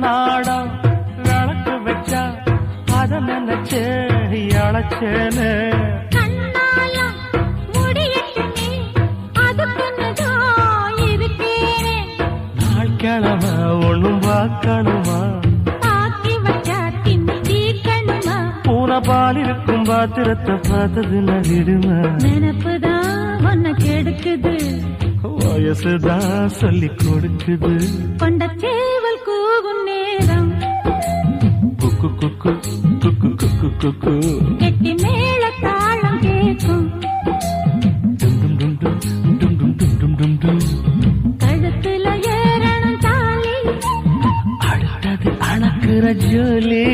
நாடம் விளக்கு வச்சா அத நினைச்சே அழைச்சேன்னு நாள் கிழமை ஒண்ணும் பார்க்கணுமா பூனை பால் இருக்கும் பாத்திரத்தை பார்த்தது நடிடுமா நினப்புதான் ஒன்ன கெடுக்குது வயசுதான் சொல்லி கொடுக்குது கொண்ட சேவல் கூவும் நேரம் குக்கு குக்கு குக்கு குக்கு குக்கு கெட்டி மேல தாளம் கேட்கும் கழுத்துல ஏறணும் தாலி அடுத்தது அணக்குற ஜோலி